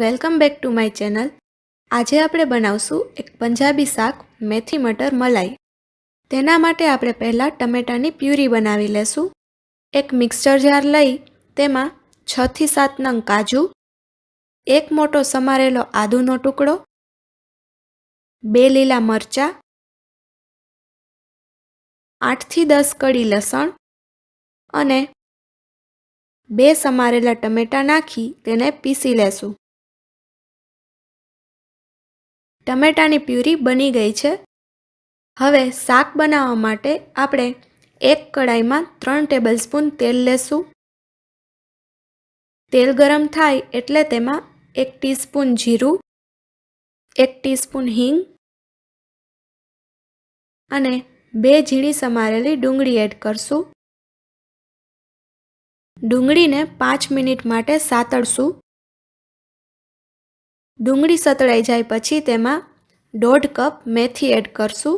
Welcome back to my channel. આજે આપણે બનાવશું એક પંજાબી શાક મેથી મટર મલાઈ. તેના માટે આપણે પહેલાં ટમેટાની પ્યુરી બનાવી લેશું. એક મિક્સર જાર લઈ તેમાં 6 થી 7 નંગ કાજુ, એક મોટો સમારેલો આદુનો ટુકડો, 2 લીલા મરચાં, 8 થી 10 કળી લસણ અને 2 સમારેલા ટમેટાં નાખી તેને પીસી લેશું. ટમેટાની પ્યુરી બની ગઈ છે. હવે શાક બનાવવા માટે આપણે એક કડાઈમાં 3 ટેબલસ્પૂન તેલ લેશું. તેલ ગરમ થાય એટલે તેમાં 1 ટીસ્પૂન જીરું, 1 ટીસ્પૂન હિંગ અને 2 ઝીણી સમારેલી ડુંગળી એડ કરશું. ડુંગળીને 5 મિનિટ માટે સાતળશું. ડુંગળી સતળાઈ જાય પછી તેમાં 1/2 કપ મેથી એડ કરશું.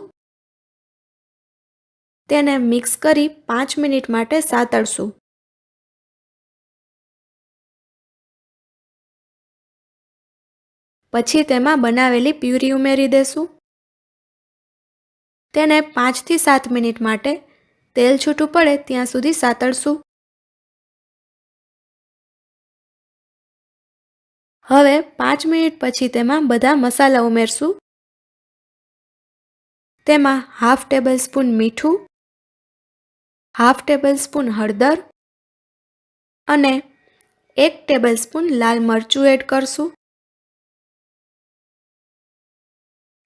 તેને મિક્સ કરી 5 મિનિટ માટે સાતળશું. પછી તેમાં બનાવેલી પ્યુરી ઉમેરી દેશું. તેને 5 થી 7 મિનિટ માટે તેલ છૂટું પડે ત્યાં સુધી સાતળશું. હવે 5 મિનિટ પછી તેમાં બધા મસાલા ઉમેરશું. તેમાં હાફ ટેબલ સ્પૂન મીઠું, હાફ ટેબલ સ્પૂન હળદર અને 1 ટેબલ સ્પૂન લાલ મરચું એડ કરશું.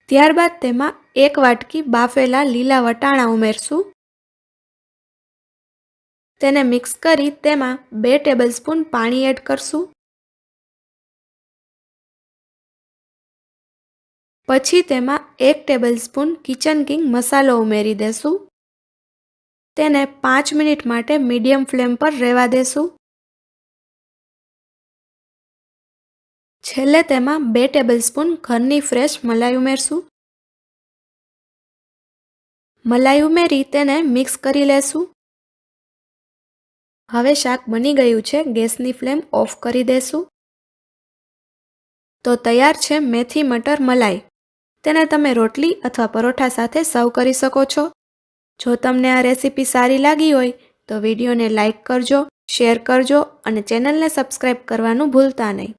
ત્યારબાદ તેમાં 1 વાટકી બાફેલા લીલા વટાણા ઉમેરશું. તેને મિક્સ કરી તેમાં 2 ટેબલ સ્પૂન પાણી એડ કરશું. પછી તેમાં 1 ટેબલ સ્પૂન કિચન કિંગ મસાલો ઉમેરી દેશું. તેને 5 મિનિટ માટે મીડિયમ ફ્લેમ પર રહેવા દેશું. છેલ્લે તેમાં 2 ટેબલ સ્પૂન ઘરની ફ્રેશ મલાઈ ઉમેરશું. મલાઈ ઉમેરી તેને મિક્સ કરી લેશું. હવે શાક બની ગયું છે. ગેસની ફ્લેમ ઓફ કરી દેશું. તો તૈયાર છે મેથી મટર મલાઈ. તેને તમે રોટલી અથવા પરોઠા સાથે સર્વ કરી શકો છો. જો તમને આ રેસીપી સારી લાગી હોય તો વિડીયોને લાઇક કરજો, શેર કરજો અને ચેનલને સબસ્ક્રાઈબ કરવાનું ભૂલતા નહીં.